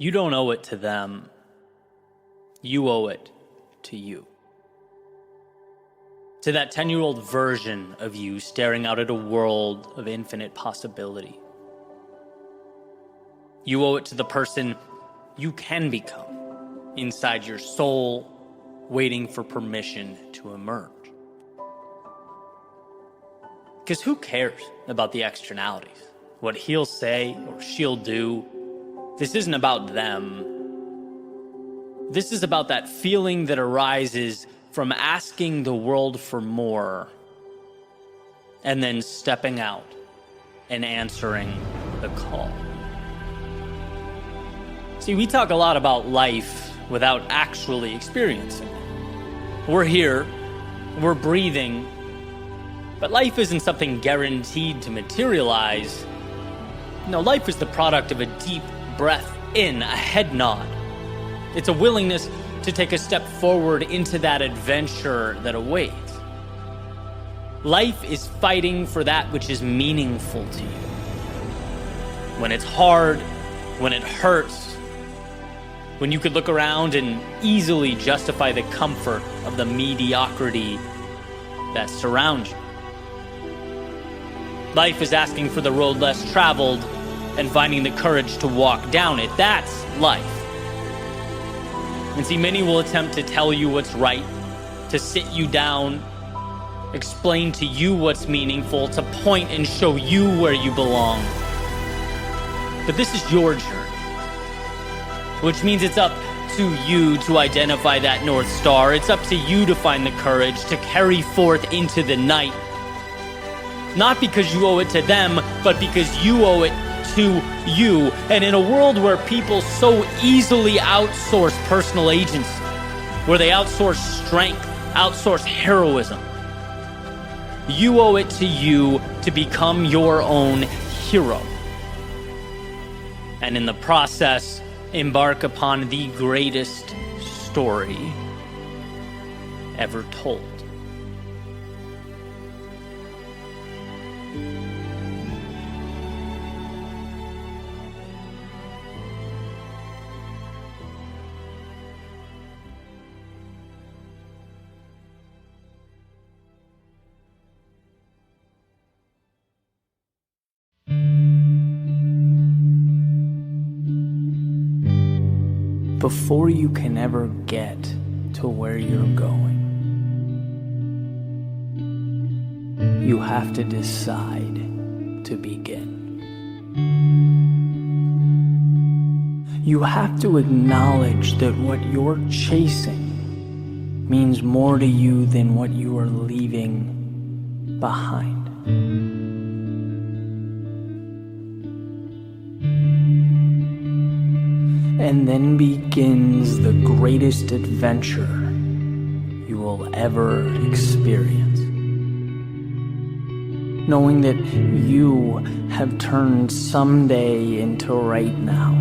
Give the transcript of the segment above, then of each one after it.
You don't owe it to them. You owe it to you. To that 10-year-old version of you staring out at a world of infinite possibility. You owe it to the person you can become inside your soul, waiting for permission to emerge. Because who cares about the externalities? What he'll say or she'll do? This isn't about them. This is about that feeling that arises from asking the world for more and then stepping out and answering the call. See, we talk a lot about life without actually experiencing it. We're here, we're breathing, but life isn't something guaranteed to materialize. No, life is the product of a deep breath in, a head nod. It's a willingness to take a step forward into that adventure that awaits. Life is fighting for that which is meaningful to you. When it's hard, when it hurts, when you could look around and easily justify the comfort of the mediocrity that surrounds you. Life is asking for the road less traveled and finding the courage to walk down it. That's life. And see, many will attempt to tell you what's right, to sit you down, explain to you what's meaningful, to point and show you where you belong. But this is your journey, which means it's up to you to identify that North Star. It's up to you to find the courage to carry forth into the night. Not because you owe it to them, but because you owe it to you. And in a world where people so easily outsource personal agency, where they outsource strength, outsource heroism, you owe it to you to become your own hero. And in the process, embark upon the greatest story ever told. Before you can ever get to where you're going, you have to decide to begin. You have to acknowledge that what you're chasing means more to you than what you are leaving behind. And then begins the greatest adventure you will ever experience. Knowing that you have turned someday into right now.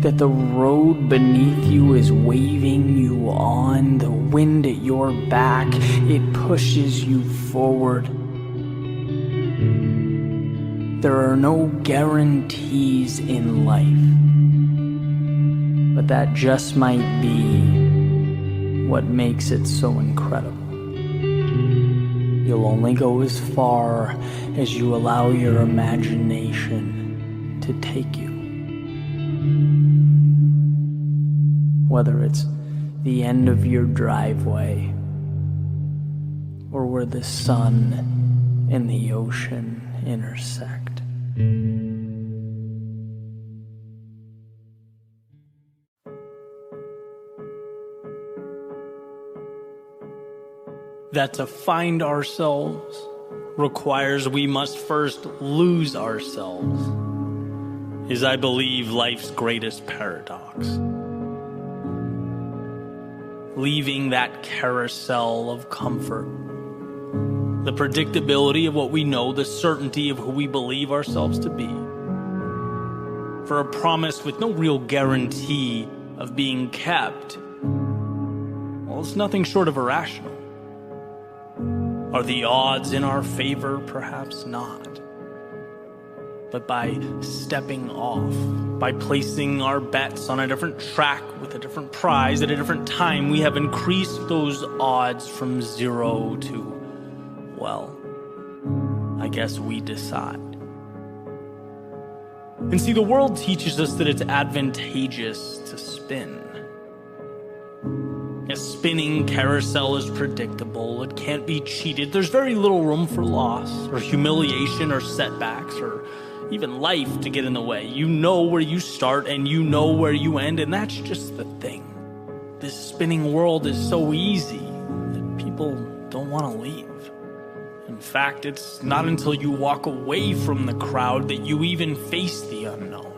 That the road beneath you is waving you on, the wind at your back, it pushes you forward. There are no guarantees in life, but that just might be what makes it so incredible. You'll only go as far as you allow your imagination to take you. Whether it's the end of your driveway, or where the sun and the ocean intersect. That to find ourselves requires we must first lose ourselves, is, I believe, life's greatest paradox. Leaving that carousel of comfort, the predictability of what we know, the certainty of who we believe ourselves to be, for a promise with no real guarantee of being kept, well, it's nothing short of irrational. Are the odds in our favor? Perhaps not. but by stepping off, by placing our bets on a different track with a different prize at a different time, we have increased those odds from 0 to, well, I guess we decide. And see, the world teaches us that it's advantageous to spin. A spinning carousel is predictable. It can't be cheated. There's very little room for loss or humiliation or setbacks or even life to get in the way. You know where you start and you know where you end, and that's just the thing. This spinning world is so easy that people don't want to leave. In fact, it's not until you walk away from the crowd that you even face the unknown.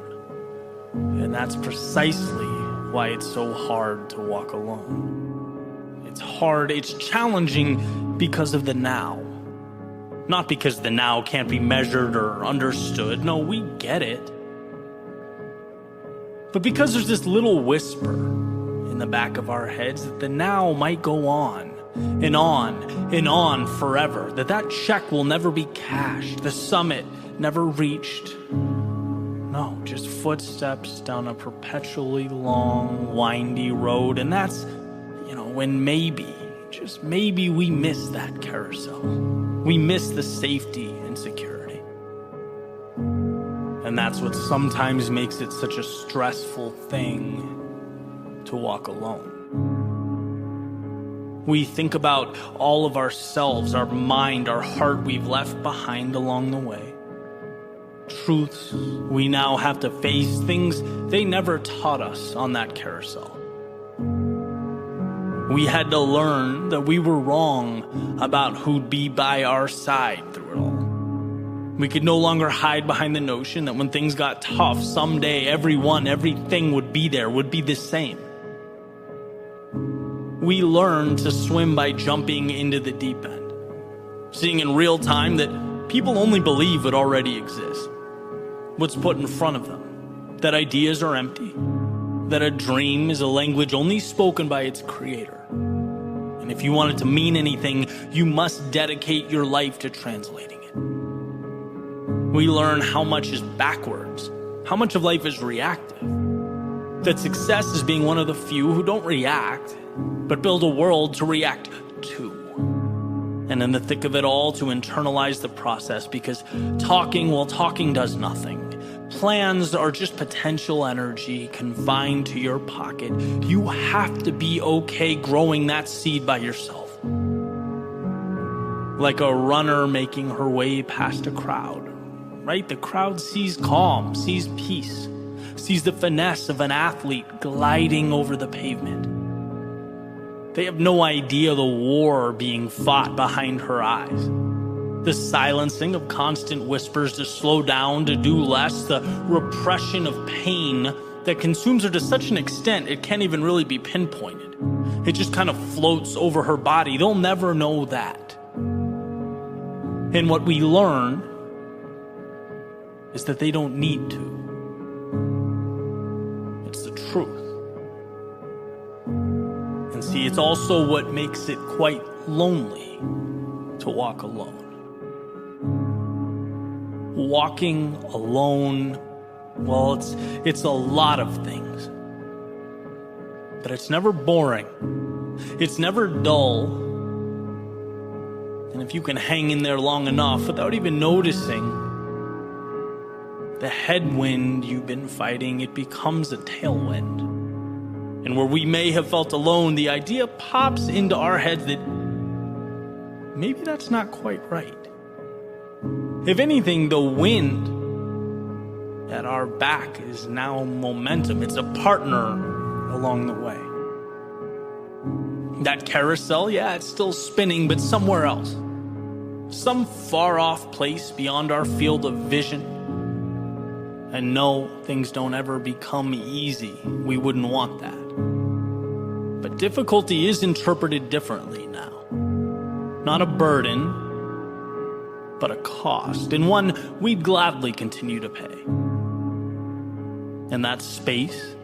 And that's precisely why it's so hard to walk alone. It's hard, it's challenging because of the now. Not because the now can't be measured or understood. No, we get it. But because there's this little whisper in the back of our heads that the now might go on and on and on forever, that check will never be cashed, the summit never reached. No, just footsteps down a perpetually long, windy road. And that's, when maybe, just maybe, we miss that carousel. We miss the safety and security. And that's what sometimes makes it such a stressful thing to walk alone. We think about all of ourselves, our mind, our heart we've left behind along the way. Truths we now have to face, things they never taught us on that carousel. We had to learn that we were wrong about who'd be by our side through it all. We could no longer hide behind the notion that when things got tough, someday everything would be there, would be the same. We learned to swim by jumping into the deep end, seeing in real time that people only believe what already exists, what's put in front of them, that ideas are empty, that a dream is a language only spoken by its creator. And if you want it to mean anything, you must dedicate your life to translating it. We learn how much is backwards, how much of life is reactive, that success is being one of the few who don't react, but build a world to react to. And in the thick of it all, to internalize the process, because talking does nothing. Plans are just potential energy confined to your pocket. You have to be okay growing that seed by yourself. Like a runner making her way past a crowd, right? The crowd sees calm, sees peace, sees the finesse of an athlete gliding over the pavement. They have no idea the war being fought behind her eyes. The silencing of constant whispers to slow down, to do less, the repression of pain that consumes her to such an extent it can't even really be pinpointed. It just kind of floats over her body. They'll never know that. And what we learn is that they don't need to. It's the truth. And see, it's also what makes it quite lonely to walk alone. Walking alone, well, it's a lot of things. But it's never boring. It's never dull. And if you can hang in there long enough without even noticing the headwind you've been fighting, it becomes a tailwind. And where we may have felt alone, the idea pops into our heads that maybe that's not quite right. If anything, the wind at our back is now momentum. It's a partner along the way. That carousel, yeah, it's still spinning, but somewhere else. Some far-off place beyond our field of vision. And no, things don't ever become easy. We wouldn't want that. But difficulty is interpreted differently now. Not a burden, but a cost, and one we'd gladly continue to pay. And that space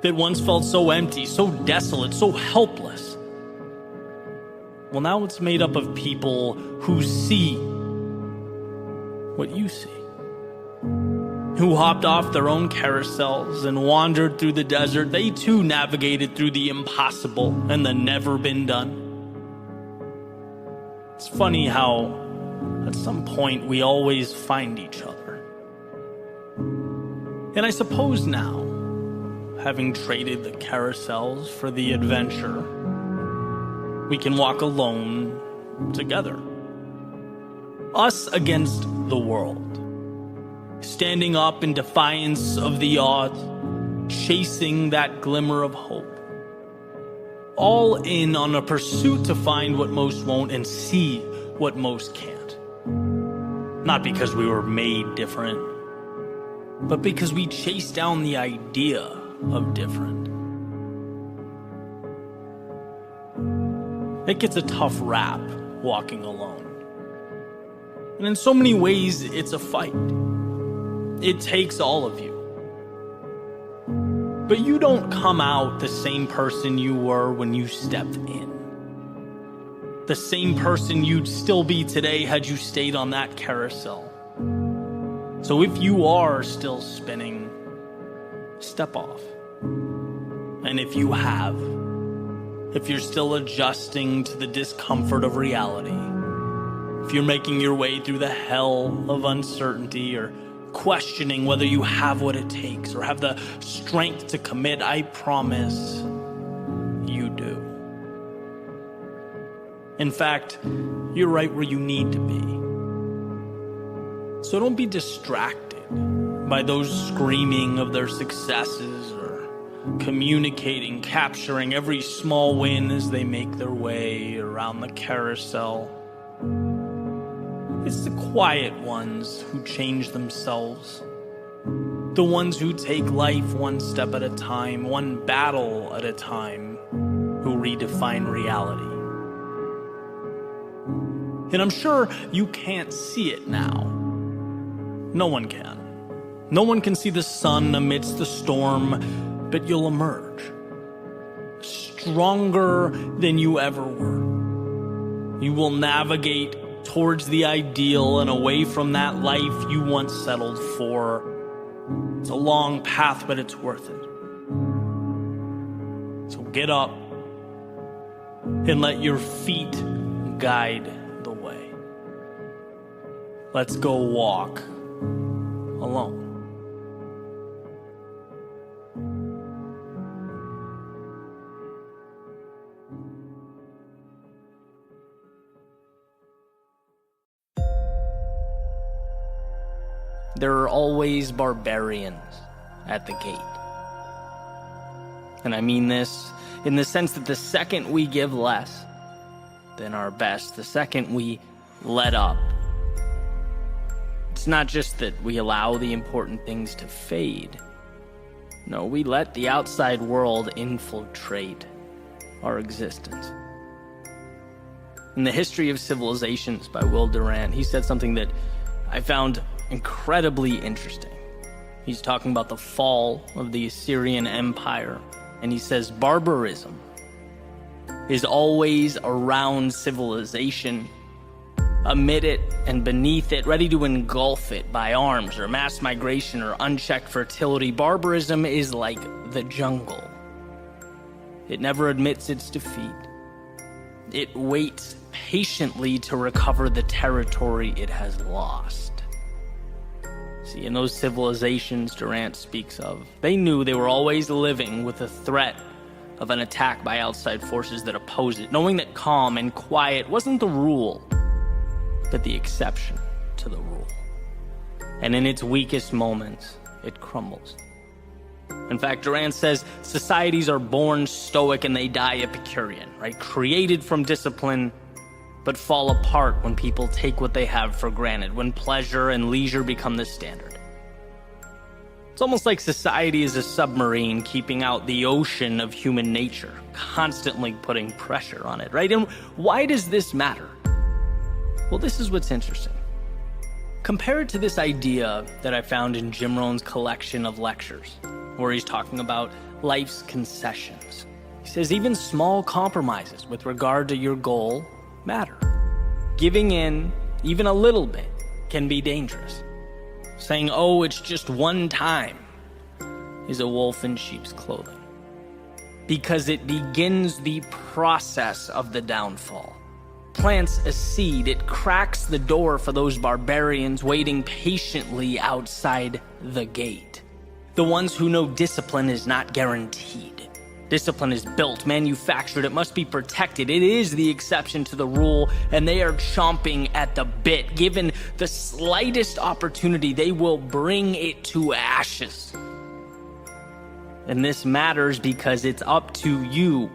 that once felt so empty, so desolate, so helpless, well, now it's made up of people who see what you see. who hopped off their own carousels and wandered through the desert. They too navigated through the impossible and the never been done. It's funny how at some point we always find each other. And I suppose now, having traded the carousels for the adventure, we can walk alone together. Us against the world. Standing up in defiance of the odds, chasing that glimmer of hope. All in on a pursuit to find what most won't and see what most can't. Not because we were made different, but because we chased down the idea of different. It gets a tough rap walking alone. And in so many ways, it's a fight. It takes all of you. But you don't come out the same person you were when you stepped in. The same person you'd still be today had you stayed on that carousel. So if you are still spinning, step off. And if you have, if you're still adjusting to the discomfort of reality, if you're making your way through the hell of uncertainty or questioning whether you have what it takes or have the strength to commit, I promise you do. In fact, you're right where you need to be. So don't be distracted by those screaming of their successes or communicating, capturing every small win as they make their way around the carousel. It's the quiet ones who change themselves. The ones who take life one step at a time, one battle at a time, who redefine reality. And I'm sure you can't see it now. No one can. No one can see the sun amidst the storm, but you'll emerge. Stronger than you ever were. You will navigate towards the ideal and away from that life you once settled for. It's a long path, but it's worth it. So get up and let your feet guide the way. Let's go walk alone. There are always barbarians at the gate. And I mean this in the sense that the second we give less than our best, the second we let up, it's not just that we allow the important things to fade. No, we let the outside world infiltrate our existence. In The History of Civilizations by Will Durant, he said something that I found incredibly interesting. He's talking about the fall of the Assyrian Empire, and he says barbarism is always around civilization, amid it and beneath it, ready to engulf it by arms or mass migration or unchecked fertility. Barbarism is like the jungle. It never admits its defeat. It waits patiently to recover the territory it has lost. See, in those civilizations Durant speaks of, they knew they were always living with the threat of an attack by outside forces that oppose it, knowing that calm and quiet wasn't the rule, but the exception to the rule. And in its weakest moments, it crumbles. In fact, Durant says societies are born stoic and they die Epicurean, right? Created from discipline, but fall apart when people take what they have for granted, when pleasure and leisure become the standard. It's almost like society is a submarine keeping out the ocean of human nature, constantly putting pressure on it, right? And why does this matter? Well, this is what's interesting. Compare it to this idea that I found in Jim Rohn's collection of lectures, where he's talking about life's concessions. He says even small compromises with regard to your goal matter. Giving in, even a little bit, can be dangerous. saying, "Oh, it's just one time," is a wolf in sheep's clothing. Because it begins the process of the downfall. Plants a seed, it cracks the door for those barbarians waiting patiently outside the gate. The ones who know discipline is not guaranteed. Discipline is built, manufactured, it must be protected. It is the exception to the rule, and they are chomping at the bit. Given the slightest opportunity, they will bring it to ashes. And this matters because it's up to you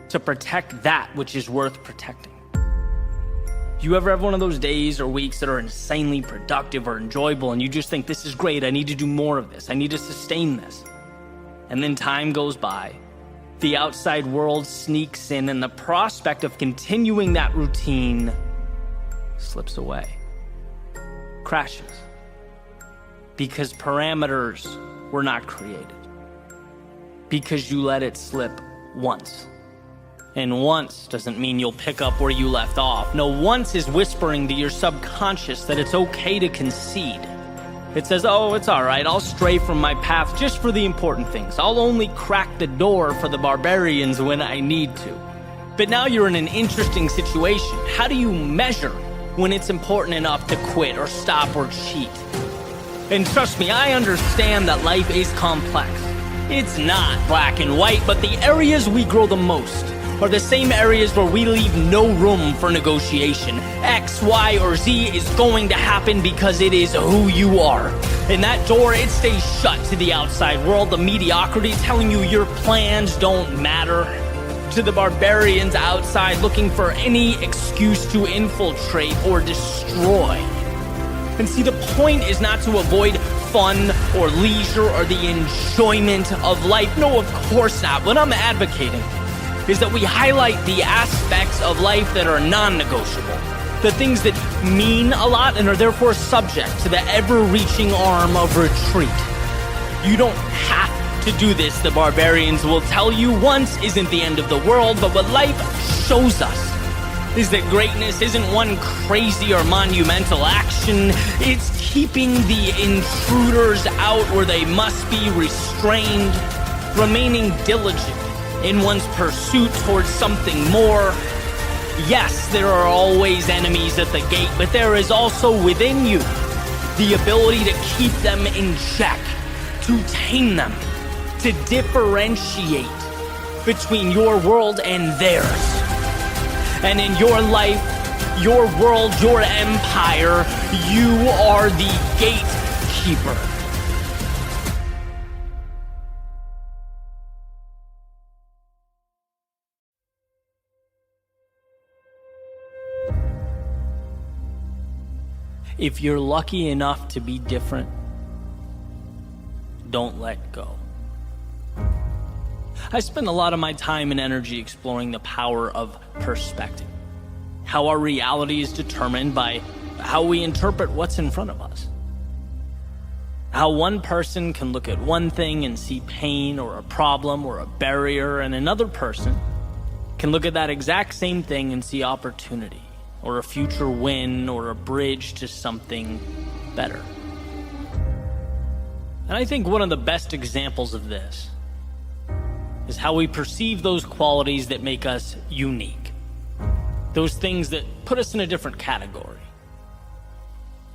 to protect that which is worth protecting. Do you ever have one of those days or weeks that are insanely productive or enjoyable and you just think, this is great, I need to do more of this, I need to sustain this? And then time goes by, the outside world sneaks in, and the prospect of continuing that routine slips away, crashes, because parameters were not created. Because you let it slip once. And once doesn't mean you'll pick up where you left off. No, once is whispering to your subconscious that it's okay to concede. It says, "Oh, it's all right, I'll stray from my path just for the important things. I'll only crack the door for the barbarians when I need to." But now you're in an interesting situation. How do you measure when it's important enough to quit or stop or cheat? And trust me, I understand that life is complex. It's not black and white, but the areas we grow the most are the same areas where we leave no room for negotiation. X, Y, or Z is going to happen because it is who you are. And that door, it stays shut to the outside world, the mediocrity telling you your plans don't matter, to the barbarians outside looking for any excuse to infiltrate or destroy. And see, the point is not to avoid fun or leisure or the enjoyment of life. No, of course not. What I'm advocating is that we highlight the aspects of life that are non-negotiable, the things that mean a lot and are therefore subject to the ever-reaching arm of retreat. You don't have to do this, the barbarians will tell you. Once isn't the end of the world, but what life shows us is that greatness isn't one crazy or monumental action. It's keeping the intruders out where they must be restrained, remaining diligent in one's pursuit towards something more. Yes, there are always enemies at the gate, but there is also within you the ability to keep them in check, to tame them, to differentiate between your world and theirs. And in your life, your world, your empire, you are the gatekeeper. If you're lucky enough to be different, don't let go. I spend a lot of my time and energy exploring the power of perspective. How our reality is determined by how we interpret what's in front of us. How one person can look at one thing and see pain or a problem or a barrier, and another person can look at that exact same thing and see opportunity or a future win or a bridge to something better. And I think one of the best examples of this is how we perceive those qualities that make us unique. Those things that put us in a different category.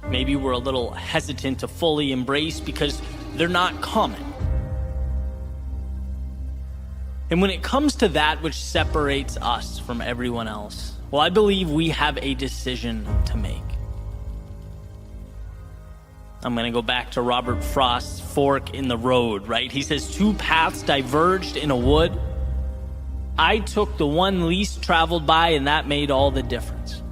Maybe we're a little hesitant to fully embrace because they're not common. And when it comes to that which separates us from everyone else, well, I believe we have a decision to make. I'm going to go back to Robert Frost's fork in the road, right? He says, 2 paths diverged in a wood. I took the one least traveled by, and that made all the difference.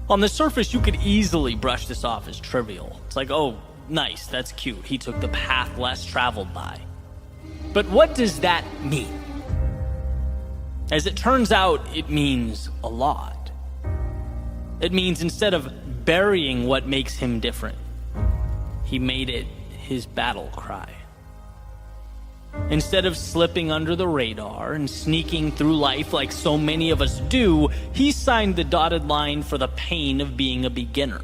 On the surface, you could easily brush this off as trivial. It's like, oh, nice, that's cute. He took the path less traveled by. But what does that mean? As it turns out, it means a lot. It means instead of burying what makes him different, he made it his battle cry. Instead of slipping under the radar and sneaking through life like so many of us do, he signed the dotted line for the pain of being a beginner.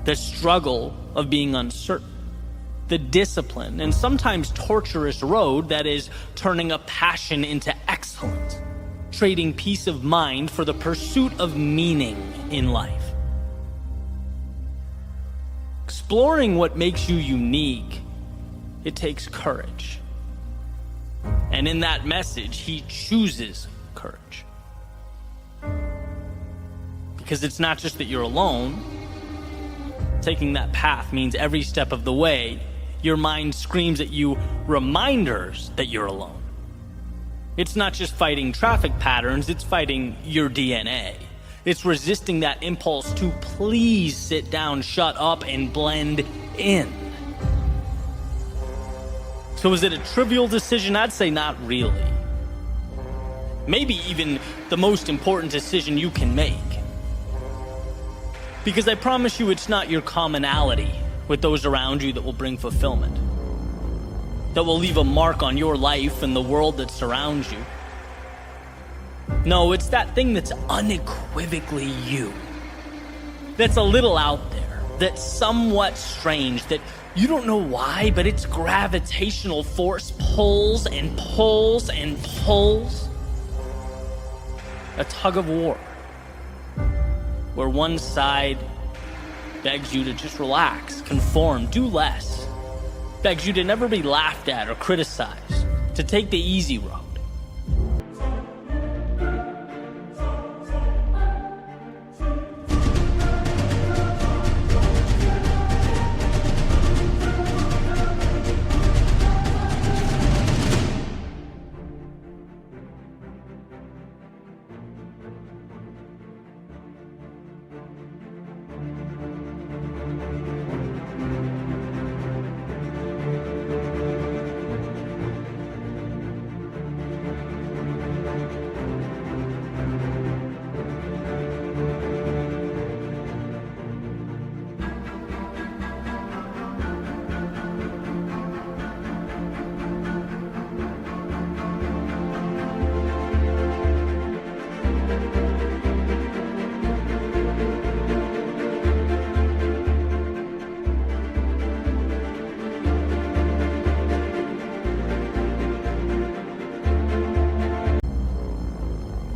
the struggle of being uncertain, the discipline and sometimes torturous road that is turning a passion into excellence, trading peace of mind for the pursuit of meaning in life. Exploring what makes you unique, it takes courage. And in that message, he chooses courage. Because it's not just that you're alone. Taking that path means every step of the way, your mind screams at you reminders that you're alone. It's not just fighting traffic patterns, it's fighting your DNA. It's resisting that impulse to please sit down, shut up, and blend in. So is it a trivial decision? I'd say not really. Maybe even the most important decision you can make. Because I promise you it's not your commonality with those around you that will bring fulfillment, that will leave a mark on your life and the world that surrounds you. No, it's that thing that's unequivocally you, that's a little out there, that's somewhat strange, that you don't know why, but its gravitational force pulls and pulls and pulls. A tug of war, where one side begs you to just relax, conform, do less, begs you to never be laughed at or criticized, to take the easy road.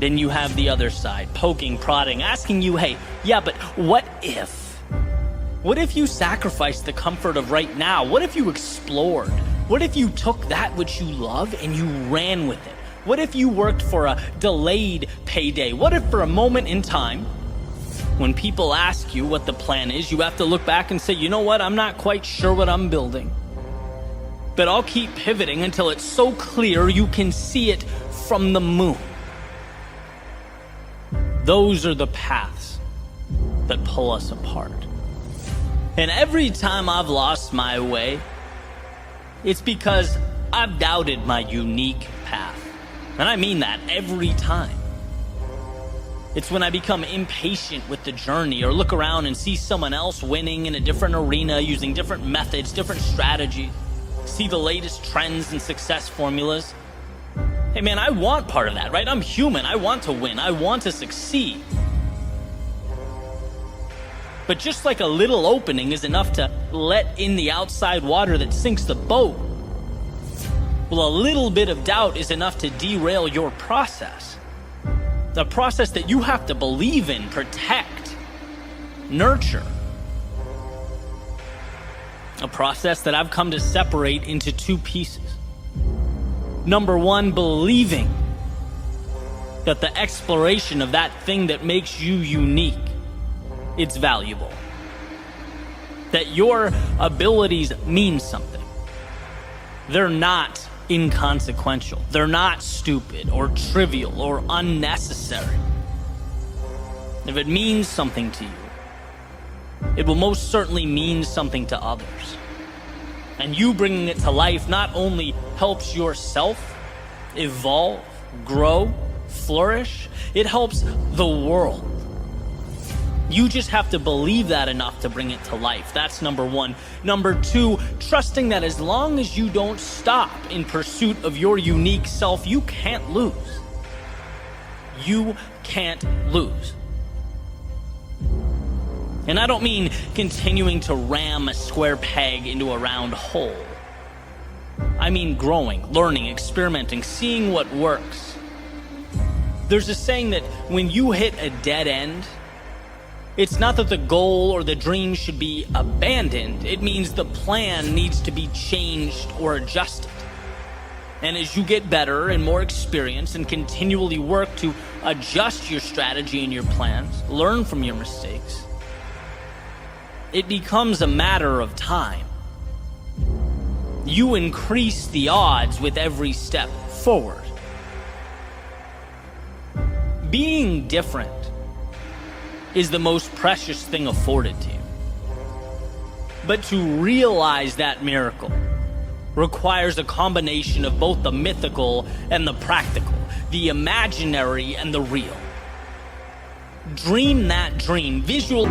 Then you have the other side, poking, prodding, asking you, hey, yeah, but what if? What if you sacrificed the comfort of right now? What if you explored? What if you took that which you love and you ran with it? What if you worked for a delayed payday? What if for a moment in time, when people ask you what the plan is, you have to look back and say, you know what, I'm not quite sure what I'm building, but I'll keep pivoting until it's so clear you can see it from the moon. Those are the paths that pull us apart. And every time I've lost my way, it's because I've doubted my unique path. And I mean that every time. It's when I become impatient with the journey or look around and see someone else winning in a different arena using different methods, different strategies, see the latest trends and success formulas. Hey man, I want part of that, right? I'm human. I want to win. I want to succeed. But just like a little opening is enough to let in the outside water that sinks the boat, well, a little bit of doubt is enough to derail your process. The process that you have to believe in, protect, nurture. A process that I've come to separate into two pieces. Number one, believing that the exploration of that thing that makes you unique, it's valuable. That your abilities mean something. They're not inconsequential. They're not stupid or trivial or unnecessary. If it means something to you, it will most certainly mean something to others. And you bringing it to life not only helps yourself evolve, grow, flourish, it helps the world. You just have to believe that enough to bring it to life. That's number one. Number two, trusting that as long as you don't stop in pursuit of your unique self, you can't lose. You can't lose. And I don't mean continuing to ram a square peg into a round hole. I mean growing, learning, experimenting, seeing what works. There's a saying that when you hit a dead end, it's not that the goal or the dream should be abandoned. It means the plan needs to be changed or adjusted. And as you get better and more experienced and continually work to adjust your strategy and your plans, learn from your mistakes, it becomes a matter of time. You increase the odds with every step forward. Being different is the most precious thing afforded to you. But to realize that miracle requires a combination of both the mythical and the practical, the imaginary and the real. Dream that dream, visual.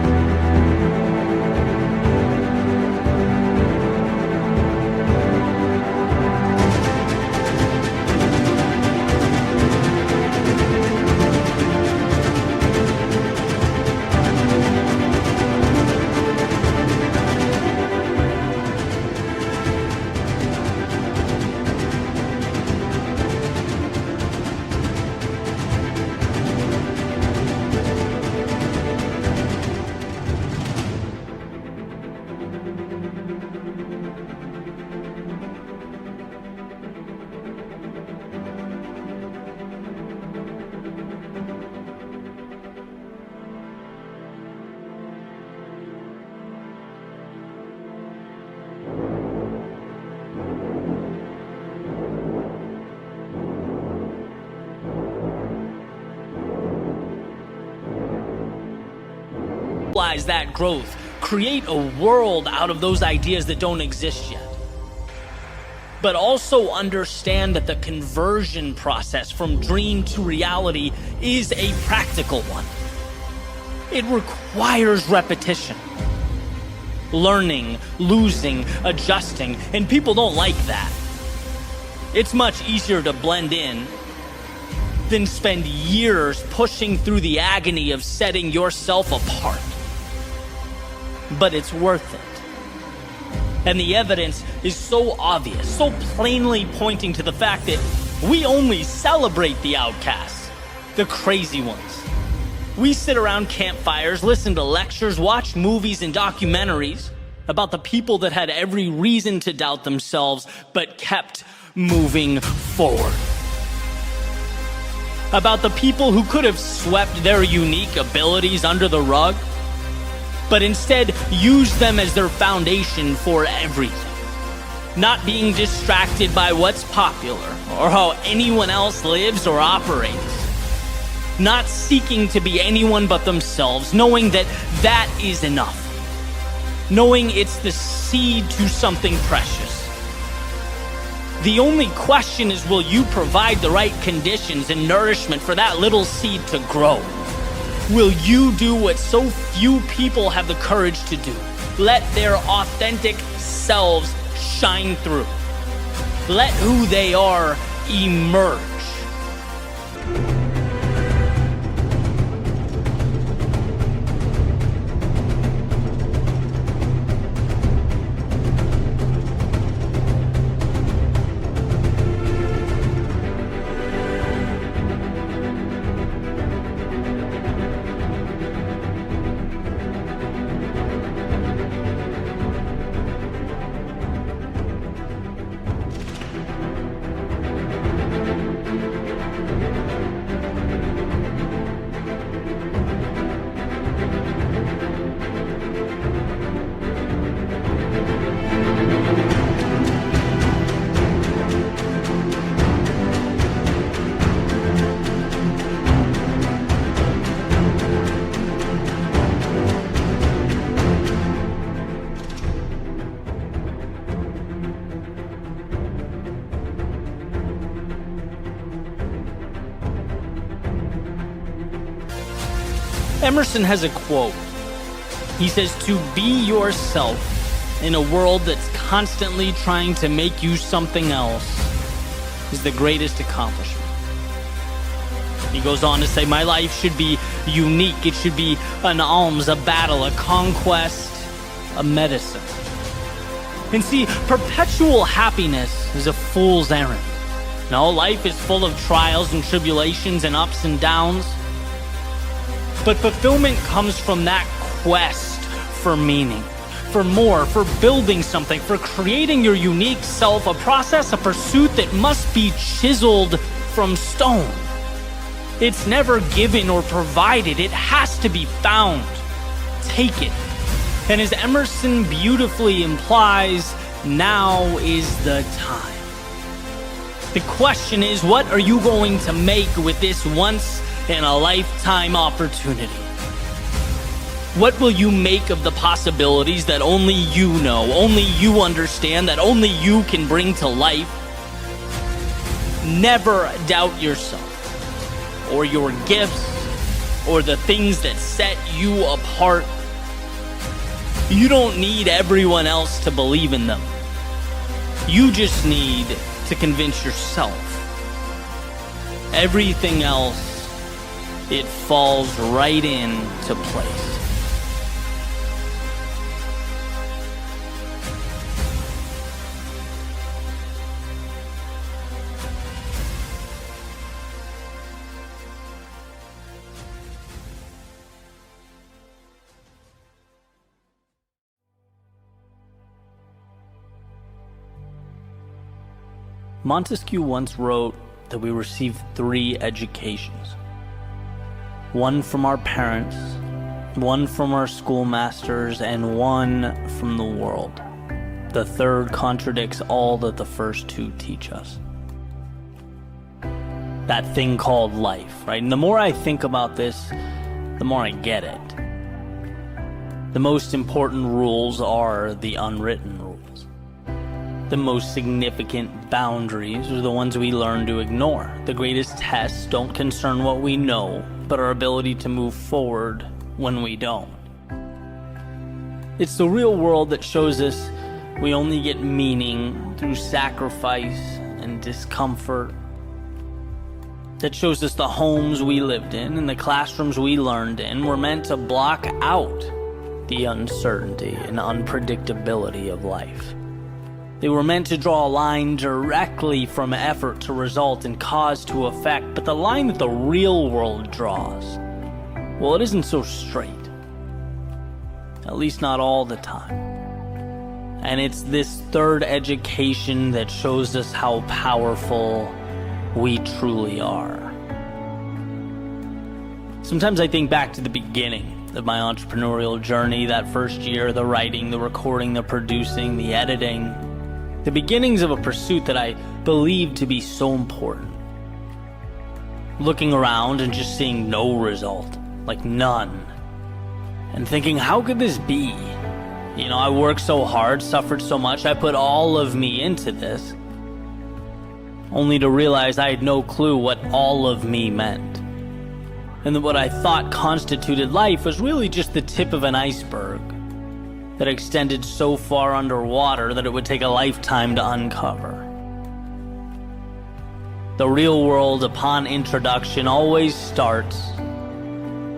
Realize that growth, create a world out of those ideas that don't exist yet. But also understand that the conversion process from dream to reality is a practical one. It requires repetition. Learning, losing, adjusting, and people don't like that. It's much easier to blend in than spend years pushing through the agony of setting yourself apart. But it's worth it. And the evidence is so obvious, so plainly pointing to the fact that we only celebrate the outcasts, the crazy ones. We sit around campfires, listen to lectures, watch movies and documentaries about the people that had every reason to doubt themselves but kept moving forward. About the people who could have swept their unique abilities under the rug, but instead use them as their foundation for everything. Not being distracted by what's popular or how anyone else lives or operates. Not seeking to be anyone but themselves, knowing that that is enough. Knowing it's the seed to something precious. The only question is, will you provide the right conditions and nourishment for that little seed to grow? Will you do what so few people have the courage to do? Let their authentic selves shine through. Let who they are emerge. Emerson has a quote. He says, "To be yourself in a world that's constantly trying to make you something else is the greatest accomplishment." He goes on to say, my life should be unique. It should be an alms, a battle, a conquest, a medicine. And see, perpetual happiness is a fool's errand. No, life is full of trials and tribulations and ups and downs. But fulfillment comes from that quest for meaning, for more, for building something, for creating your unique self, a process, a pursuit that must be chiseled from stone. It's never given or provided. It has to be found. Take it. And as Emerson beautifully implies, now is the time. The question is, what are you going to make with this once-in-a-lifetime opportunity? What will you make of the possibilities that only you know, only you understand, that only you can bring to life? Never doubt yourself, or your gifts, or the things that set you apart. You don't need everyone else to believe in them. You just need to convince yourself. Everything else, it falls right into place. Montesquieu once wrote that we receive 3 educations. One from our parents, one from our schoolmasters, and one from the world. The third contradicts all that the first 2 teach us. That thing called life, right? And the more I think about this, the more I get it. The most important rules are the unwritten rules. The most significant boundaries are the ones we learn to ignore. The greatest tests don't concern what we know, but our ability to move forward when we don't. It's the real world that shows us we only get meaning through sacrifice and discomfort. That shows us the homes we lived in and the classrooms we learned in were meant to block out the uncertainty and unpredictability of life. They were meant to draw a line directly from effort to result and cause to effect, but the line that the real world draws, well, it isn't so straight. At least not all the time. And it's this third education that shows us how powerful we truly are. Sometimes I think back to the beginning of my entrepreneurial journey, that first year, the writing, the recording, the producing, the editing. The beginnings of a pursuit that I believed to be so important. Looking around and just seeing no result, like none. And thinking, how could this be? You know, I worked so hard, suffered so much, I put all of me into this. Only to realize I had no clue what all of me meant. And that what I thought constituted life was really just the tip of an iceberg that extended so far underwater that it would take a lifetime to uncover. The real world, upon introduction, always starts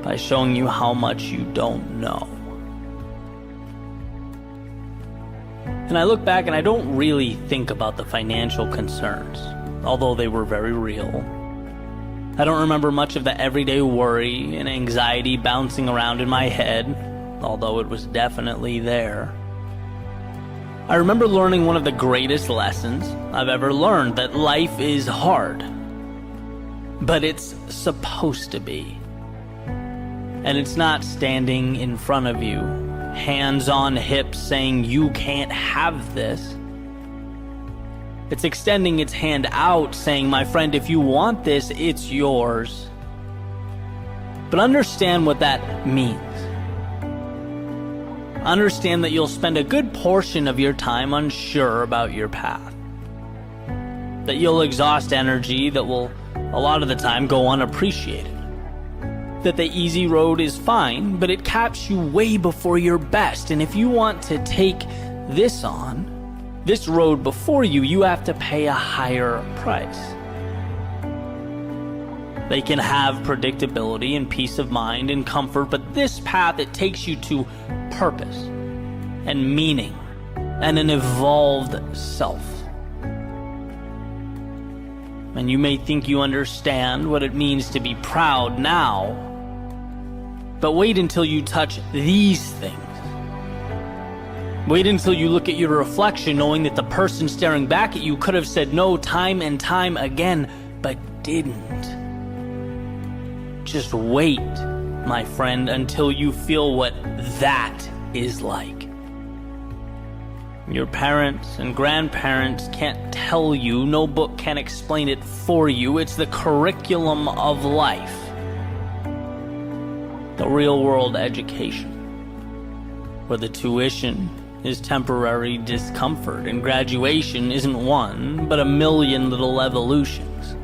by showing you how much you don't know. And I look back and I don't really think about the financial concerns, although they were very real. I don't remember much of the everyday worry and anxiety bouncing around in my head, although it was definitely there. I remember learning one of the greatest lessons I've ever learned, that life is hard, but it's supposed to be. And it's not standing in front of you, hands on hips, saying you can't have this. It's extending its hand out, saying, my friend, if you want this, it's yours. But understand what that means. Understand that you'll spend a good portion of your time unsure about your path. That you'll exhaust energy that will, a lot of the time, go unappreciated. That the easy road is fine, but it caps you way before your best. And if you want to take this on, this road before you, you have to pay a higher price. They can have predictability and peace of mind and comfort, but this path, it takes you to purpose and meaning and an evolved self. And you may think you understand what it means to be proud now, but wait until you touch these things. Wait until you look at your reflection knowing that the person staring back at you could have said no time and time again, but didn't. Just wait, my friend, until you feel what that is like. Your parents and grandparents can't tell you, no book can explain it for you. It's the curriculum of life. The real world education, where the tuition is temporary discomfort and graduation isn't one, but a million little evolutions.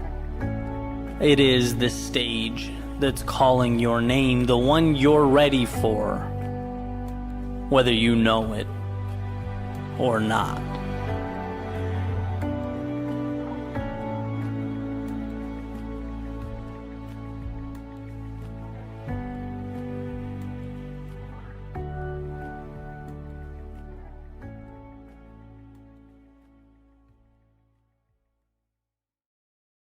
It is the stage that's calling your name, the one you're ready for, whether you know it or not.